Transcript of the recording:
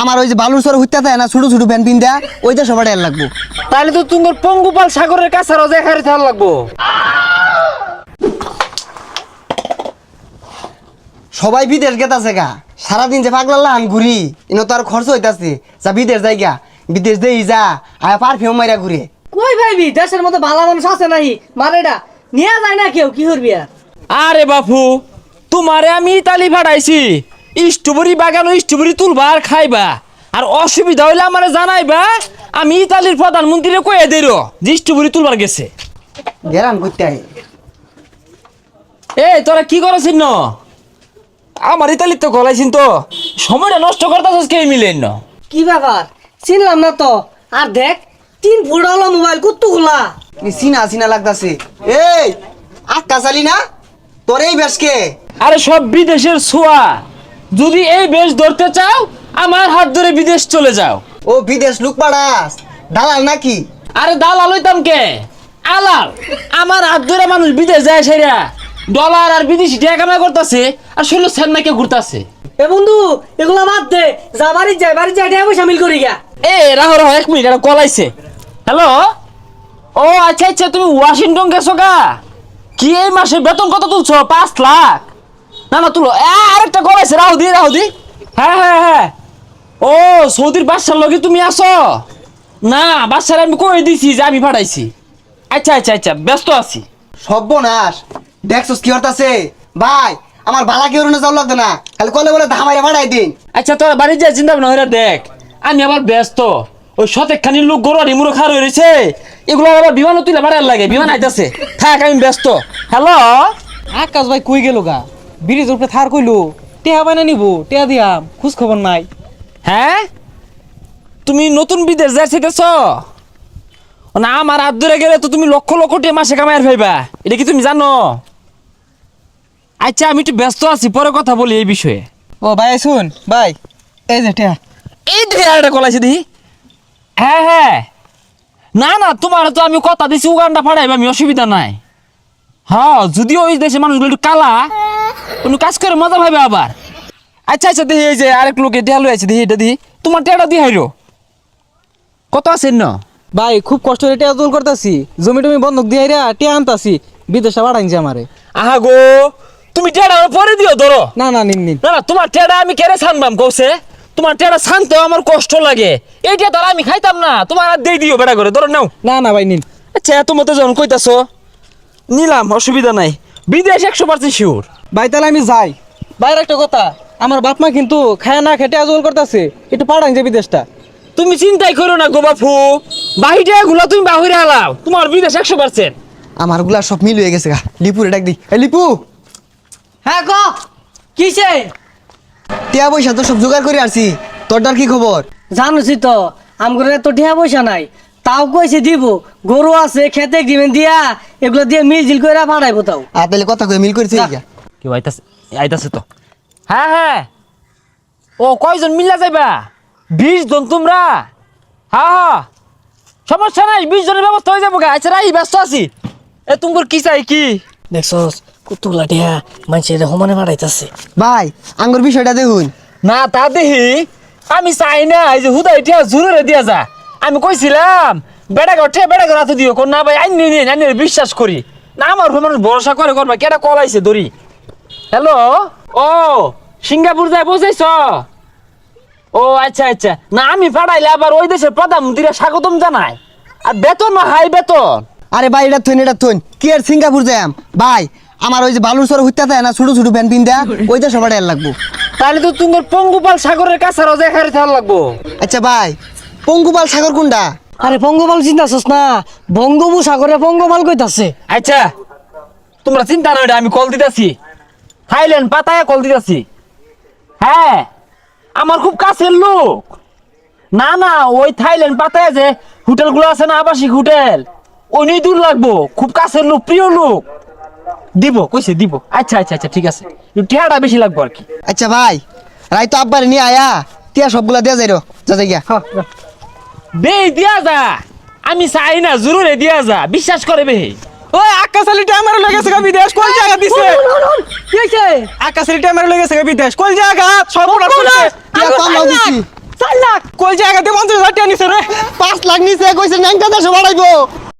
আমার ওই যে বালুর সর হইতে থাকে না ছোট ছোট ভ্যান পিন দেয়া ওইটা সবার এর লাগবো। তাহলে তো তোমার পঙ্গুপাল সাগরের কাছে রোজা খাইতে থাকা লাগবো। সবাই বিদেশ গেতাছে গা, সারাদিন যে পাগলাল্লা আন ঘুরি ইনো তো আর খরচ হইতাছে, যা বিদেশ যাই গা, বিদেশ দেই যা আয়া পারফিউম মাইরা ঘুরে। কই ভাইবি দেশের মধ্যে ভালো মানুষ আছে নাই মারেডা নিয়ে যায় না কেউ কি করবি আর? আরে বাপু, তোমারে আমি ইতালি পাঠাইছি স্ট্রবেরি বাগান স্ট্রবেরি তুলবা আর খাইবা, আর অসুবিধা হইলে আমারে জানাইবা, আমি ইতালির প্রধানমন্ত্রীরে কয়ে দেই যে স্ট্রবেরি তুলবার গেছে। গেরাম করতে আই। এই তোরা কি করছিস ন? আমার ইতালির তো গলাইছিন তো, সময়টা নষ্ট করতেছিস কে মিলেন না? কি ব্যাপার চিনলাম না তো। আর দেখ 3 ফুট হলো মোবাইল কতগুলা। চিনা চিনা লাগতাছে। এই আক্কা চালি না তোর এই বেশকে? আরে সব বিদেশের ছোঁয়া, যদি এই বেশ ধরতে চাও আমার হাত ধরে বিদেশ চলে যাও। ও বিদেশ লুক পাড়াস, দালাল নাকি? আরে দালাল হইতাম কে, আলাল। আমার হাত ধরে মানুষ বিদেশ যায় সেরা ডলার আর বিদেশি টাকা কামাই করতেছে, আর শৈল চেন্নাইকে ঘুরতেছে। এ বন্ধু এগুলা বাদ দে, যা বাড়ি যাই টাকা পয়সা মিল করি গা। এ রাহো রাহো 1 মিনিট, এটা কলাইছে। হ্যালো, ও আচ্ছা আচ্ছা, তুমি ওয়াশিংটন গেছো গা? কি এই মাসে বেতন কত তুলছো? 5 লাখ? না না তুলো, আরেকটা কলাইছে, রাহো দি। হ্যাঁ হ্যাঁ হ্যাঁ, ও সৌদির বাদশার লগে তুমি আসো? না, বাদশার আমি কই দিছি যে আমি পাঠাইছি। আচ্ছা আচ্ছা আচ্ছা, ব্যস্ত আছি। সর্বনাশ, দেখছস কি হতাছে? ভাই আমার বালা কি ওরনে যাও লাগতো না, খালি কলে বলে ধামাইরা বাড়াই দিন। আচ্ছা তোরা বাড়ি যা, চিন্তা ভাবনা হইরা দেখ, আমি আবার ব্যস্ত। ওই শতেকখানি লোক গরু মুড়ো খার হয়েছে, এগুলো আবার বিমানও তুলে বাড়ার লাগে, বিমান আইতাছে, থাক আমি ব্যস্ত। হ্যালো, আকাশ ভাই কই গেল গা? ব্রিজ উপরে থার কইলো টেহা বাইনা নিবো, টেহা দিয়াম, খোঁজ খবর নাই। হ্যাঁ তুমি নতুন বিদেশ যাইতেছ না? আমার হাত ধরে গেলে তো তুমি লক্ষ লক্ষ টাকা মাসে কামাইয়ার ভাইবা, এটা কি তুমি জানো? আচ্ছা আমি একটু ব্যস্ত আছি, পরে কথা বলি এই বিষয়ে। ও ভাই শুন ভাই, এই যে টেহা। এই এটা কলাইছে দেখি। হ্যাঁ হ্যাঁ, না না তোমার তো আমি কথা দিছি উগান্ডা ফাড়াইবা, আমি অসুবিধা নাই। হ্যাঁ যদিও ওই দেশে মানুষগুলো একটু কালা, কোনো কাজ করে মজা পাইবে আবার। আচ্ছা আচ্ছা দেখি, এই যে আরেক লোকে টেহালো আছে, দেখি এটা দিই, তোমার টেহাটা দিয়ে হাইরো কত আছেন না? ভাই খুব কষ্ট করে টেহা জোল করতেছি, জমি টমি বন্ধক দিয়ে টেহা আনতাছি, বিদেশে পাঠাইছি আমারে। আহা গো, তুমি টেহাটা পরে দিও ধরো। না না নিন নিন। না না, তোমার টেহাটা আমি কেড়ে ছানবাম কৌছে, তোমার টেহাটা ছানতেও আমার কষ্ট লাগে, এইটা ধর আমি খাইতাম না, তোমার আর দিয়ে দিও বেড়া করে, ধরো নাও। না না ভাই নিন। আচ্ছা এত মতো যখন কইতাছো নিলাম, অসুবিধা নাই, বিদেশ 100% শিওর। ভাই তাহলে আমি যাই। বাইরে একটা কথা, আমার বাপ মা কিন্তু খায় না খেটে জোল করতেছে, একটু পাঠাইছে বিদেশটা। তুমি চিন্তাই করো না গো বাপু, বাহিরে গুলা তুমি বাহিরে হালাও, তোমার বিদেশ 100%। আমার গুলা সব মিল হয়ে গেছে গা। লিপুরে ডাক দি। এই লিপু, হ্যাঁ ক কিসে? টিয়া পয়সা তো সব জোগাড় করে আসছি, তোরটার কি খবর? জানোছি তো আমগরে তো টাকা পয়সা নাই, তাও কইছে দিব, গরু আছে খেতে দিবেন দিয়া, এগুলো দিয়ে মিল করে পাঠাইবো তাও। আর তাহলে কথা কয়ে মিল করেছে যা। কেউ আইতাছে, আইতাছে তো। হ্যাঁ হ্যাঁ, ও কয়জন মিল্লা যাইবা? 20 জন তোমরা? হ্যাঁ হ্যাঁ, সমস্যা নাই, 20 জনের ব্যবস্থা হয়ে যাবো গা। আচ্ছা রাই, ব্যস্ত আছি। এ তোমার কি চাই কি? দেখছস কতগুলা টাকা মানুষের সমানে পাঠাইতাছে। ভাই আঙ্গুর বিষয়টা দেখুন। না তা দেখি, আমি চাই না এই যে হুদা এটা জোরে দিয়া যা। আমি কইছিলাম বেড়া ঘর বেড়া ঘর হাতে দিও, কোন না ভাই আইনি নিন, আইনি বিশ্বাস করি না, আমার উপর মানুষ ভরসা করে করবা, কেটা কল আইছে দড়ি। হ্যালো, ও সিঙ্গাপুর যায় বসেছ? ও আচ্ছা আচ্ছা, না আমি পাঠাইলে আবার ওই দেশের প্রধানমন্ত্রীরা স্বাগতম জানায়, আর বেতন না হাই বেতন। আরে ভাই এটা থইন কি আর সিঙ্গাপুর যাম ভাই, আমার ওই যে বালুর সর হইতে থাকে না ছোট ছোট ভ্যান পিন দেয়া ওইটা সবার এর লাগবো। তাহলে তো তোমার পঙ্গুপাল সাগরের কাছে রোজা খাইতে থাকা লাগবো। আচ্ছা ভাই, পঙ্গুপাল সাগর কোনটা? আরে পঙ্গপাল চিন্তাছস না, বঙ্গোপসাগরে পঙ্গপাল কইতাছে। আচ্ছা তোমরা চিন্তা নয়, আমি কল দিতেছি, থাইল্যান্ড পাতায় কল দিতেছি। হ্যাঁ আমার খুব কাছের লোক। না না, ওই থাইল্যান্ড পাতায় যে হোটেলগুলো আছে না, আবাসিক হোটেল, ওই নিয়ে দূর লাগবো, খুব কাছের লোক, প্রিয় লোক। দিব কইছে দিব। আচ্ছা আচ্ছা আচ্ছা ঠিক আছে, টিয়াটা বেশি লাগবো আর কি। আচ্ছা ভাই, রাই তো আব্বারে নিয়ে আয়া, টিয়া সবগুলা দেয়া যাই যা যাই গিয়া। বে দিয়া যা, আমি চাই না, জরুরে দিয়া যা, বিশ্বাস করে বে। ওই আকাশ আলী টেহা মেরে লেগেছে গা বিদেশ, কোন জায়গা দিছে? কি হইছে? আকাশ আলী টেহা মেরে লেগেছে গা বিদেশ, কোন জায়গা? সব টিয়া কম লাও দিছি। কই জায়গাতে 50,000 টাকা নিছে রে। 5 লাখ নিচে কইছে ন্যাংটা দেশে বাড়াইবো